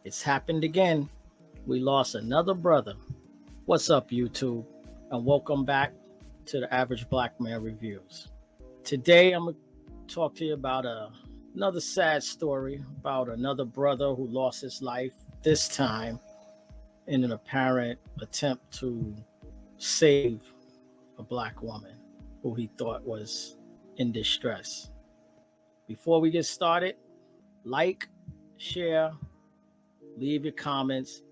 It's happened again. We lost another brother. What's up, YouTube? And welcome back to the Average Black Man Reviews. Today, I'm going to talk to you about another sad story about another brother who lost his life, this time in an apparent attempt to save a black woman who he thought was in distress. Before we get started, like, share, leave your comments,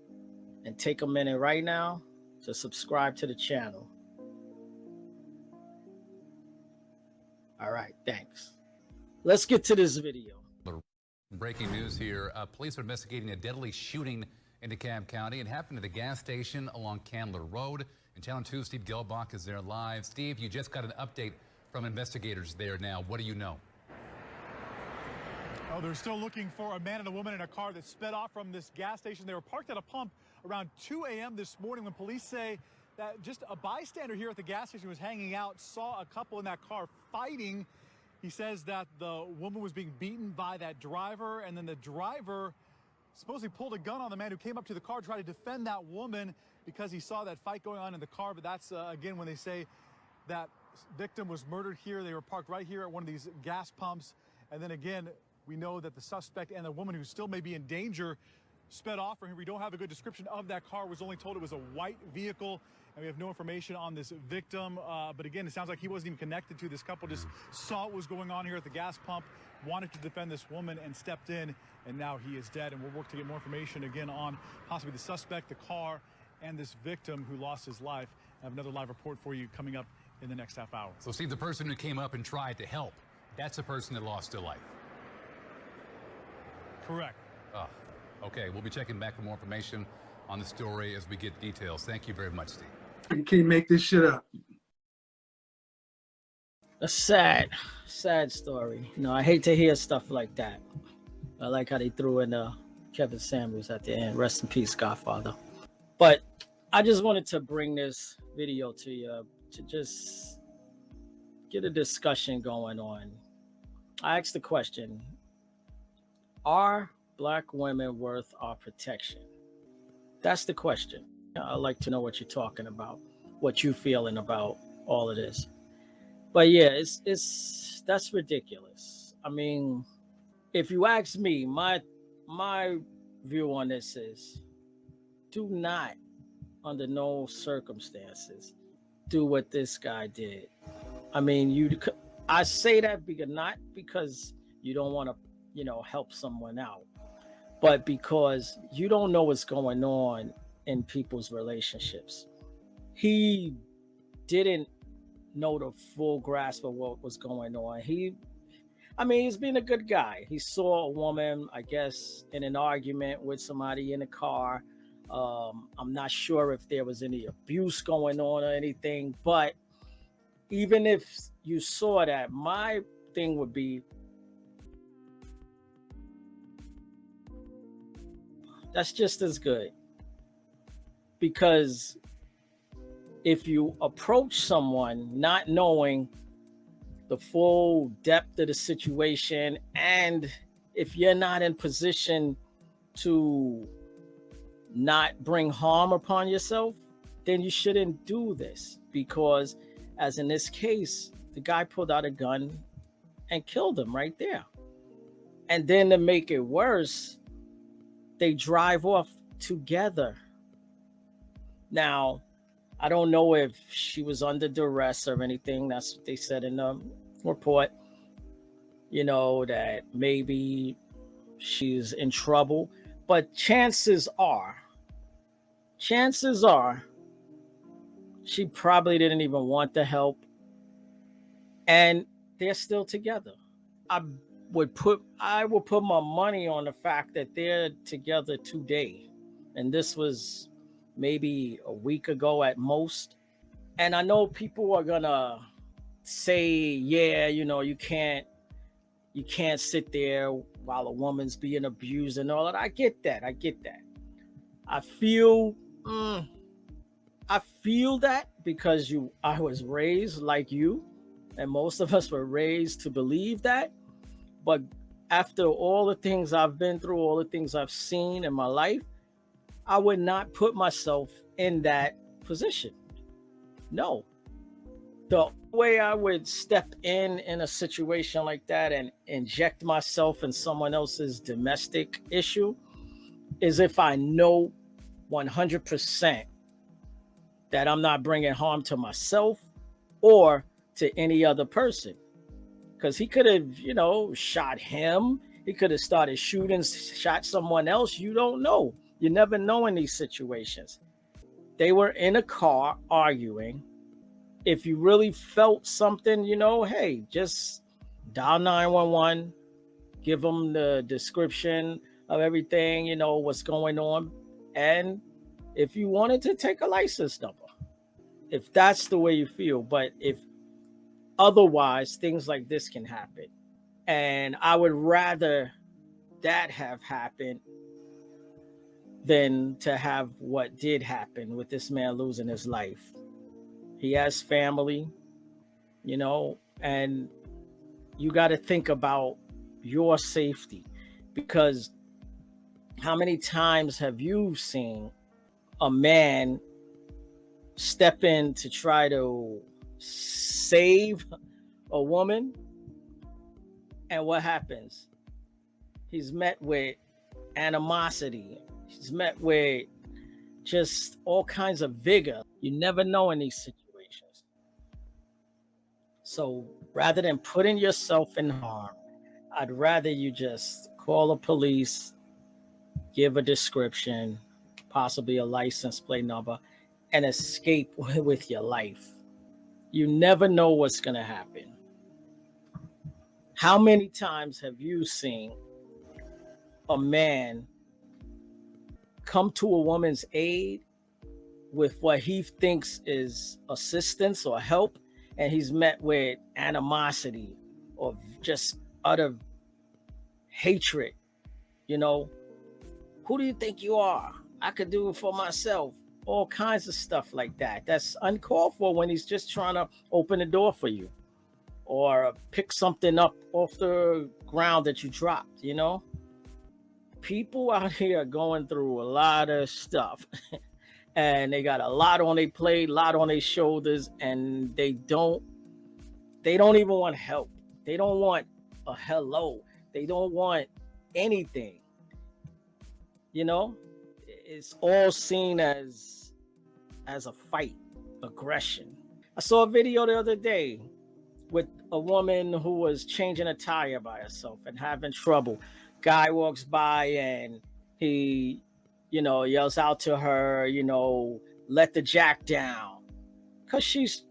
and take a minute right now to subscribe to the channel. All right, thanks. Let's get to this video. Breaking news here. Police are investigating a deadly shooting in DeKalb County. It happened at a gas station along Candler Road. And Channel 2, Steve Gelbach is there live. Steve, you just got an update from investigators there now. What do you know? Oh, they're still looking for a man and a woman in a car that sped off from this gas station. They were parked at a pump around 2 a.m. this morning when police say that just a bystander here at the gas station was hanging out, saw a couple in that car fighting. He says that the woman was being beaten by that driver, and then the driver supposedly pulled a gun on the man who came up to the car, tried to defend that woman because he saw that fight going on in the car. But that's, again, when they say that victim was murdered here. They were parked right here at one of these gas pumps. And then again, we know that the suspect and the woman who still may be in danger sped off from here. We don't have a good description of that car. Was only told it was a white vehicle, and we have no information on this victim. But again, it sounds like he wasn't even connected to this couple. Just saw what was going on here at the gas pump, wanted to defend this woman, and stepped in, and now he is dead. And we'll work to get more information again on possibly the suspect, the car, and this victim who lost his life. I have another live report for you coming up in the next half hour. So, Steve, the person who came up and tried to help, that's the person that lost their life. Correct. Okay, we'll be checking back for more information on the story as we get details. Thank you very much, Steve. You can't make this shit up. A sad story. You know, I hate to hear stuff like that. I like how they threw in Kevin Samuels at the end. Rest in peace, Godfather. But I just wanted to bring this video to you to just get a discussion going on. I asked the question, are black women worth our protection? That's the question. I'd like to know what you're talking about, what you're feeling about all of this. But yeah, that's ridiculous. I mean, if you ask me, my view on this is, do not, under no circumstances, do what this guy did. I mean, I say that not because you don't want to, help someone out, but because you don't know what's going on in people's relationships. He didn't know the full grasp of what was going on. He's been a good guy. He saw a woman, I guess, in an argument with somebody in a car. I'm not sure if there was any abuse going on or anything, but even if you saw that, my thing would be, that's just as good. Because if you approach someone not knowing the full depth of the situation, and if you're not in position to not bring harm upon yourself, then you shouldn't do this. Because as in this case, the guy pulled out a gun and killed him right there. And then to make it worse, they drive off together. Now, I don't know if she was under duress or anything. That's what they said in the report. That maybe she's in trouble. But chances are, she probably didn't even want the help. And they're still together. I will put my money on the fact that they're together today. And this was maybe a week ago at most. And I know people are gonna say, yeah, you can't sit there while a woman's being abused and all that. I get that. I feel that because I was raised like you, and most of us were raised to believe that. But after all the things I've been through, all the things I've seen in my life, I would not put myself in that position. No. The way I would step in a situation like that and inject myself in someone else's domestic issue is if I know 100% that I'm not bringing harm to myself or to any other person. Because he could have, shot him. He could have started shooting, shot someone else. You don't know. You never know in these situations. They were in a car arguing. If you really felt something, hey, just dial 911, give them the description of everything, what's going on. And if you wanted to take a license number, if that's the way you feel. But if otherwise, things like this can happen. And I would rather that have happened than to have what did happen with this man losing his life. He has family, and you got to think about your safety, because how many times have you seen a man step in to try to save a woman, and what happens? He's met with animosity. He's met with just all kinds of vigor. You never know in these situations. So rather than putting yourself in harm, I'd rather you just call the police, give a description, possibly a license plate number, and escape with your life. You never know what's going to happen. How many times have you seen a man come to a woman's aid with what he thinks is assistance or help, and he's met with animosity or just utter hatred? Who do you think you are? I could do it for myself. All kinds of stuff like that. That's uncalled for when he's just trying to open the door for you or pick something up off the ground that you dropped. People out here are going through a lot of stuff and they got a lot on their plate, a lot on their shoulders, and they don't even want help. They don't want a hello. They don't want anything. It's all seen as a fight, aggression. I saw a video the other day with a woman who was changing a tire by herself and having trouble. Guy walks by and he, yells out to her, let the jack down, because she's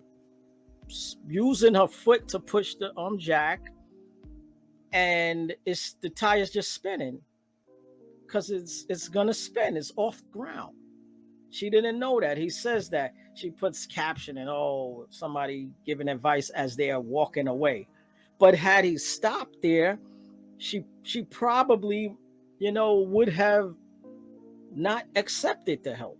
using her foot to push the jack, and the tire's just spinning because it's gonna spin. It's off the ground. She didn't know that. He says that. She puts caption and somebody giving advice as they are walking away. But had he stopped there, she probably, would have not accepted the help.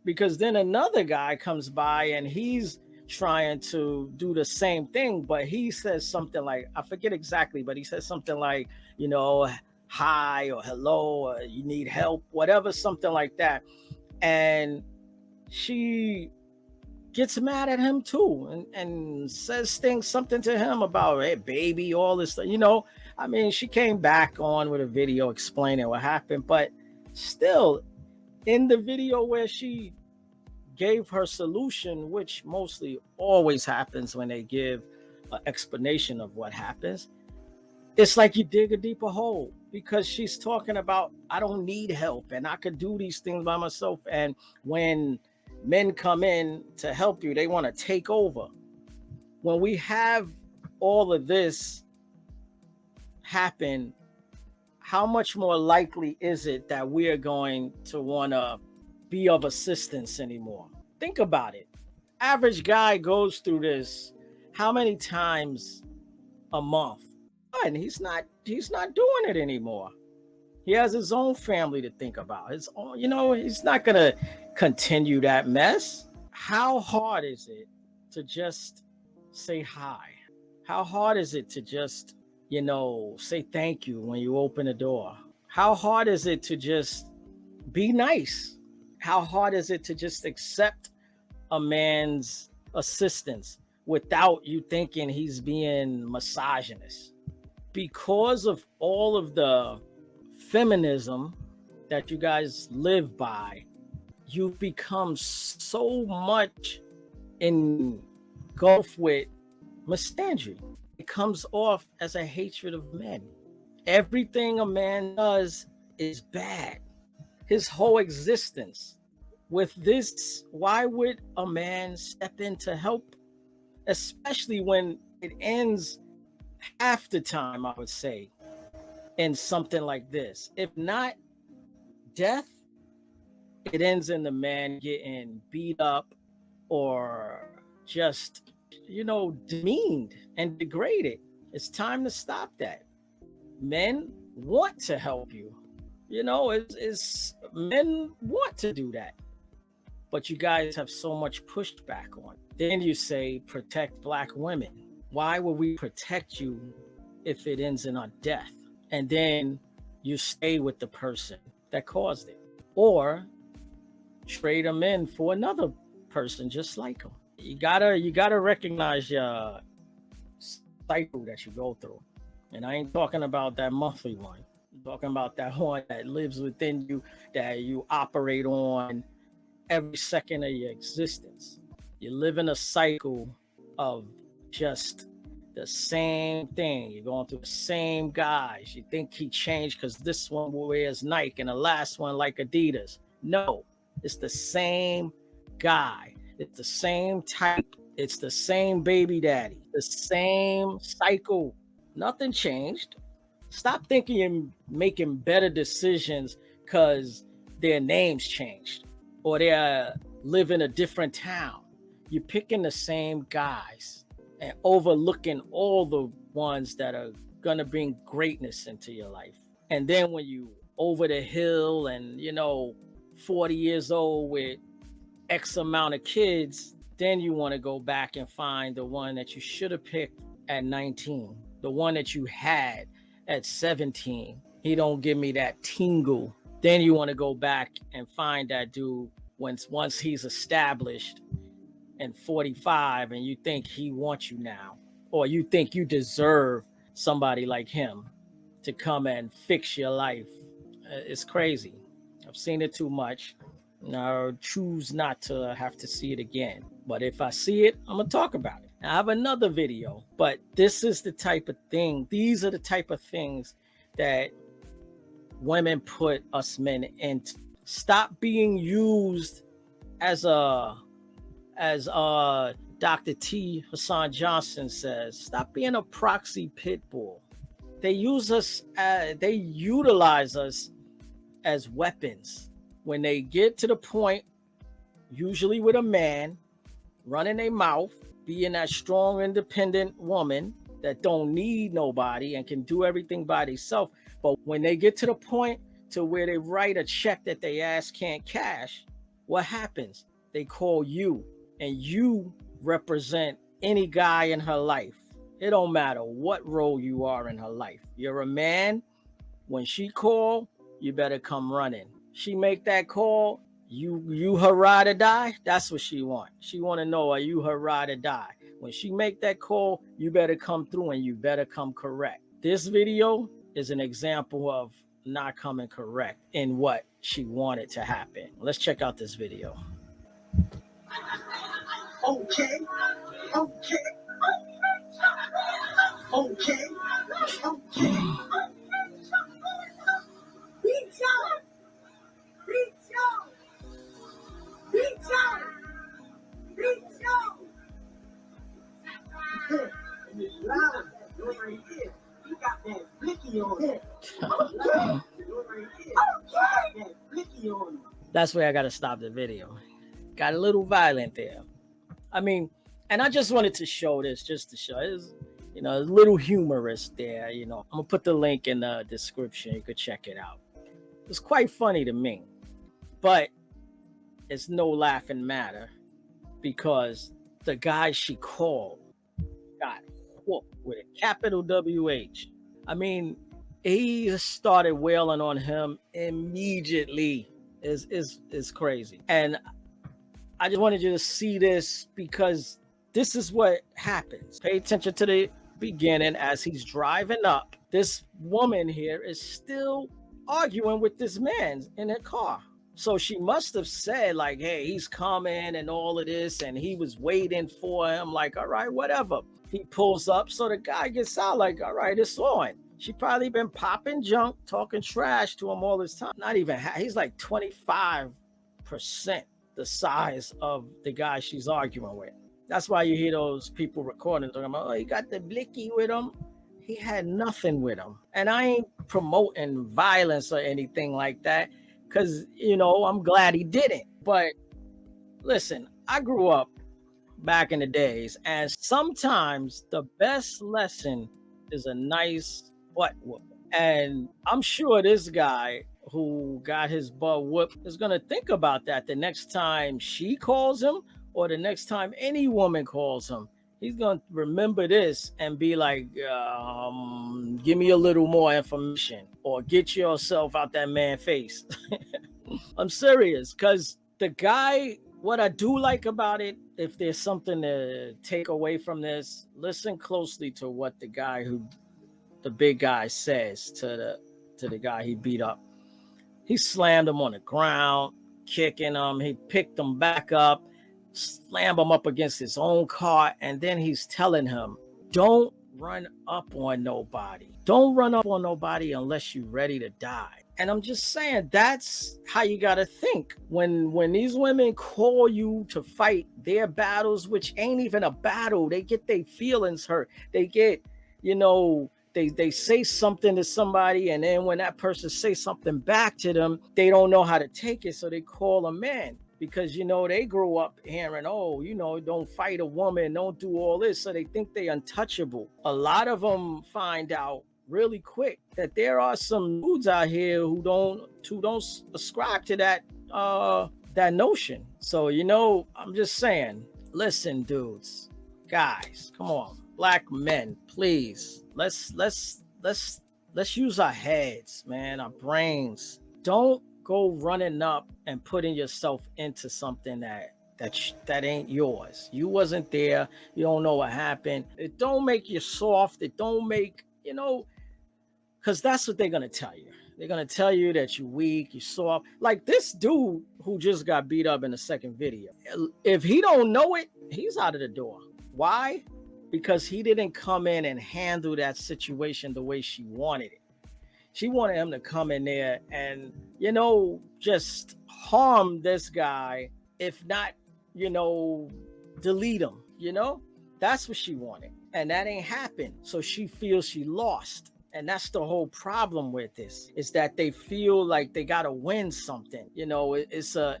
Because then another guy comes by and he's trying to do the same thing, but he says something like, I forget exactly, but he says something like, hi or hello, or you need help, whatever, something like that. And she gets mad at him too and says something to him about, hey, baby, all this stuff. She came back on with a video explaining what happened, but still, in the video where she gave her solution, which mostly always happens when they give an explanation of what happens, it's like you dig a deeper hole, because she's talking about, I don't need help and I could do these things by myself. And when men come in to help you, they want to take over. When we have all of this happen, how much more likely is it that we are going to want to be of assistance anymore? Think about it. Average guy goes through this how many times a month? And he's not doing it anymore. He has his own family to think about. His own, he's not gonna continue that mess. How hard is it to just say hi? How hard is it to just you know, say thank you when you open the door? How hard is it to just be nice? How hard is it to just accept a man's assistance without you thinking he's being misogynist? Because of all of the feminism that you guys live by, you've become so much engulfed with misandry. It comes off as a hatred of men. Everything a man does is bad. His whole existence. With this, why would a man step in to help? Especially when it ends half the time, I would say, in something like this. If not death, it ends in the man getting beat up or just, you know, demeaned and degraded. It's time to stop that. Men want to help you. You know, it's men want to do that. But you guys have so much pushback on. Then you say protect Black women. Why would we protect you if it ends in our death? And then you stay with the person that caused it, or trade them in for another person just like them. You gotta recognize your cycle that you go through. And I ain't talking about that monthly one. I'm talking about that one that lives within you, that you operate on every second of your existence. You live in a cycle of just the same thing. You're going through the same guys. You think he changed because this one wears Nike and the last one like Adidas. No, it's the same guy. It's the same type. It's the same baby daddy. The same cycle. Nothing changed. Stop thinking you're making better decisions because their names changed or they live in a different town. You're picking the same guys and overlooking all the ones that are gonna bring greatness into your life. And then when you over the hill and, you know, 40 years old with X amount of kids, then you want to go back and find the one that you should have picked at 19, the one that you had at 17. He don't give me that tingle. Then you want to go back and find that dude once he's established and 45, and you think he wants you now, or you think you deserve somebody like him to come and fix your life. It's crazy. I've seen it too much. I choose not to have to see it again. But if I see it, I'm gonna talk about it. I have another video, but this is the type of thing. These are the type of things that women put us men into. Stop being used as Dr. T. Hassan Johnson says. Stop being a proxy pit bull. They use us. They utilize us as weapons. When they get to the point, usually with a man running their mouth, being that strong, independent woman that don't need nobody and can do everything by themselves. But when they get to the point to where they write a check that they ass can't cash, what happens? They call you, and you represent any guy in her life. It don't matter what role you are in her life. You're a man. When she call, you better come running. She make that call, you her ride or die. That's what she want. She want to know, are you her ride or die? When she make that call, you better come through and you better come correct. This video is an example of not coming correct in what she wanted to happen. Let's check out this video. Okay. That's where I gotta stop the video. Got a little violent there. I mean, and I just wanted to show this, just to show it's, you know, a little humorous there. You know, I'm gonna put the link in the description. You could check it out. It's quite funny to me, but it's no laughing matter because the guy she called got whooped with a capital WH. I mean, he started wailing on him immediately. Is crazy. And I just wanted you to see this because this is what happens. Pay attention to the beginning as he's driving up. This woman here is still arguing with this man in her car. So she must have said, like, hey, he's coming and all of this, and he was waiting for him, like, all right, whatever. He pulls up, so the guy gets out, like, all right, it's on. She probably been popping junk, talking trash to him all this time. Not even, he's like 25% the size of the guy she's arguing with. That's why you hear those people recording, talking about, oh, he got the blicky with him. He had nothing with him. And I ain't promoting violence or anything like that, because, you know, I'm glad he didn't. But listen, I grew up back in the days, and sometimes the best lesson is a nice butt whooping. And I'm sure this guy who got his butt whooped is going to think about that the next time she calls him or the next time any woman calls him. He's going to remember this and be like, give me a little more information or get yourself out that man's face. I'm serious, because the guy, what I do like about it, if there's something to take away from this, listen closely to what the big guy says to the guy he beat up. He slammed him on the ground, kicking him. He picked him back up, slammed him up against his own car, and then he's telling him, don't run up on nobody. Don't run up on nobody unless you're ready to die. And I'm just saying, that's how you got to think. When these women call you to fight their battles, which ain't even a battle, they get their feelings hurt. They get, you know, they say something to somebody, and then when that person says something back to them, they don't know how to take it, so they call a man. Because, you know, they grew up hearing, oh, you know, don't fight a woman, don't do all this, so they think they're untouchable. A lot of them find out really quick that there are some dudes out here who don't ascribe to that notion. So, you know, I'm just saying, listen, dudes, guys, come on, black men, please, let's use our heads, man, our brains. Don't go running up and putting yourself into something that ain't yours. You wasn't there. You don't know what happened. It don't make you soft. It don't make, you know, because that's what they're going to tell you. They're going to tell you that you're weak, you're soft. Like this dude who just got beat up in the second video. If he don't know it, he's out of the door. Why? Because he didn't come in and handle that situation the way she wanted it. She wanted him to come in there and, you know, just harm this guy, if not, you know, delete him, you know? That's what she wanted. And that ain't happened. So she feels she lost. And that's the whole problem with this, is that they feel like they got to win something. You know, it's a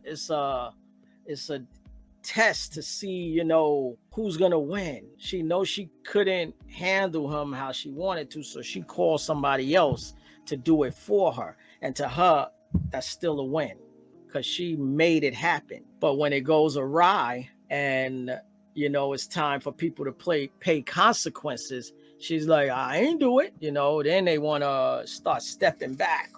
test to see, you know, who's going to win. She knows she couldn't handle him how she wanted to. So she called somebody else to do it for her. And to her, that's still a win because she made it happen. But when it goes awry and, you know, it's time for people to pay consequences, she's like, I ain't do it. You know, then they want to start stepping back.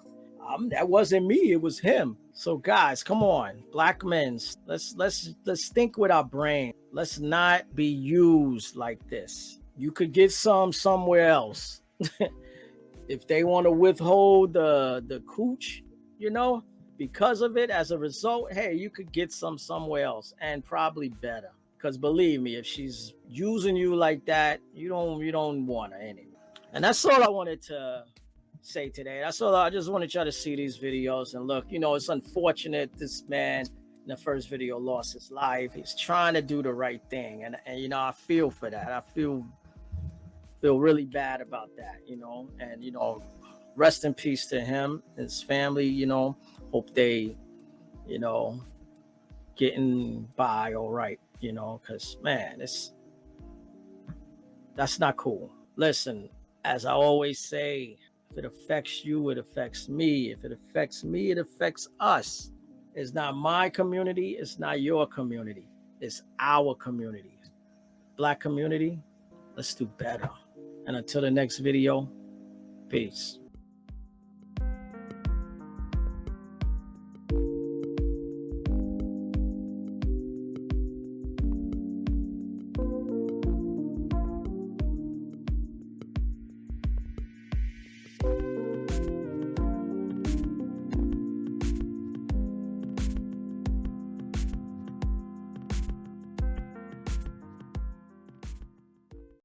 That wasn't me. It was him. So guys, come on, black men, let's think with our brain. Let's not be used like this. You could get some somewhere else. If they want to withhold the cooch, you know, because of it, as a result, hey, you could get some somewhere else and probably better. Because believe me, if she's using you like that, you don't want her anyway. And that's all I wanted to say today. That's all. I just wanted y'all to see these videos and look, you know, it's unfortunate this man in the first video lost his life. He's trying to do the right thing. And you know, I feel for that. I feel really bad about that, you know, and, you know, rest in peace to him, his family, you know, hope they, you know, getting by all right, you know, because, man, that's not cool. Listen, as I always say, if it affects you, it affects me. If it affects me, it affects us. It's not my community. It's not your community. It's our community. Black community, let's do better. And until the next video, Peace.